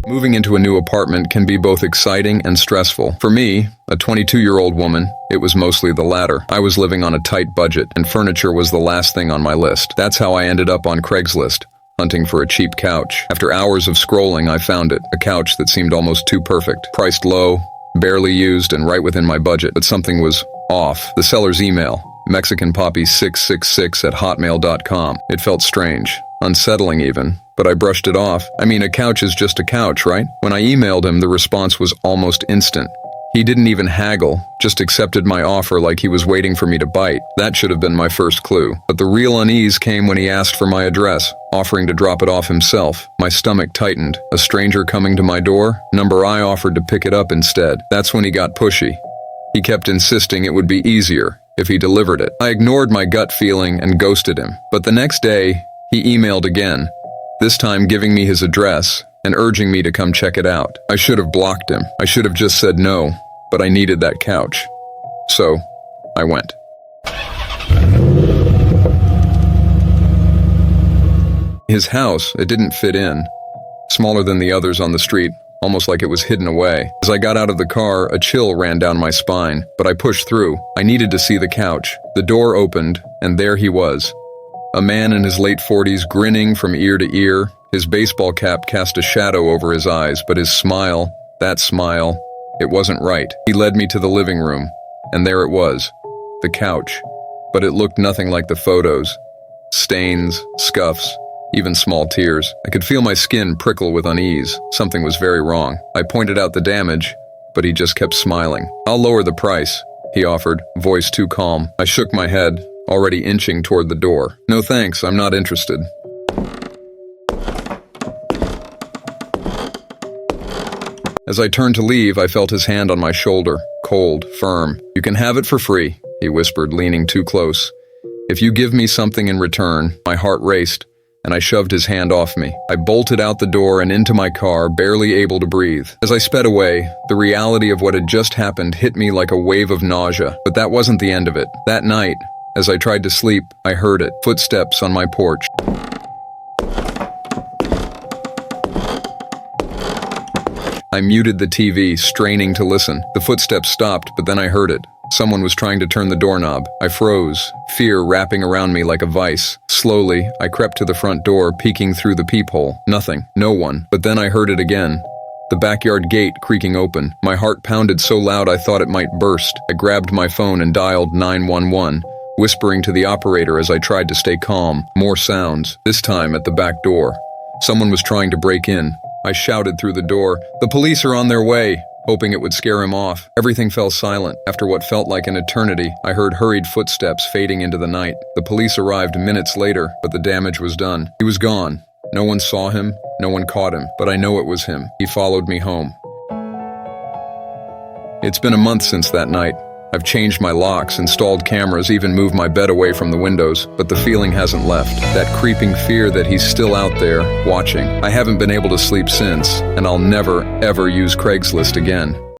Moving into a new apartment can be both exciting and stressful. For me, a 22-year-old woman, it was mostly the latter. I was living on a tight budget, and furniture was the last thing on my list. That's how I ended up on Craigslist, hunting for a cheap couch. After hours of scrolling, I found it, a couch that seemed almost too perfect. Priced low, barely used, and right within my budget, but something was off. The seller's email, mexicanpoppy666@hotmail.com. It felt strange, unsettling even, but I brushed it off. I mean, a couch is just a couch, right? When I emailed him, the response was almost instant. He didn't even haggle, just accepted my offer like he was waiting for me to bite. That should have been my first clue. But the real unease came when he asked for my address, offering to drop it off himself. My stomach tightened. A stranger coming to my door? Number I offered to pick it up instead. That's when he got pushy. He kept insisting it would be easier if he delivered it. I ignored my gut feeling and ghosted him. But the next day, he emailed again, this time giving me his address and urging me to come check it out. I should have blocked him. I should have just said no, but I needed that couch. So, I went. His house, it didn't fit in. Smaller than the others on the street, almost like it was hidden away. As I got out of the car, a chill ran down my spine, but I pushed through. I needed to see the couch. The door opened, and there he was. A man in his late 40s, grinning from ear to ear. His baseball cap cast a shadow over his eyes, but his smile, that smile, it wasn't right. He led me to the living room, and there it was, the couch. But it looked nothing like the photos. Stains, scuffs, even small tears. I could feel my skin prickle with unease. Something was very wrong. I pointed out the damage, but he just kept smiling. "I'll lower the price," he offered, voice too calm. I shook my head, already inching toward the door. "No thanks, I'm not interested." As I turned to leave, I felt his hand on my shoulder, cold, firm. "You can have it for free," he whispered, leaning too close. "If you give me something in return." My heart raced, and I shoved his hand off me. I bolted out the door and into my car, barely able to breathe. As I sped away, the reality of what had just happened hit me like a wave of nausea. But that wasn't the end of it. That night, as I tried to sleep, I heard it. Footsteps on my porch. I muted the TV, straining to listen. The footsteps stopped, but then I heard it. Someone was trying to turn the doorknob. I froze, fear wrapping around me like a vice. Slowly, I crept to the front door, peeking through the peephole. Nothing. No one. But then I heard it again. The backyard gate creaking open. My heart pounded so loud I thought it might burst. I grabbed my phone and dialed 911, whispering to the operator as I tried to stay calm. More sounds, this time at the back door. Someone was trying to break in. I shouted through the door, "The police are on their way," hoping it would scare him off. Everything fell silent. After what felt like an eternity, I heard hurried footsteps fading into the night. The police arrived minutes later, but the damage was done. He was gone. No one saw him, no one caught him, but I know it was him. He followed me home. It's been a month since that night. I've changed my locks, installed cameras, even moved my bed away from the windows, but the feeling hasn't left. That creeping fear that he's still out there, watching. I haven't been able to sleep since, and I'll never, ever use Craigslist again.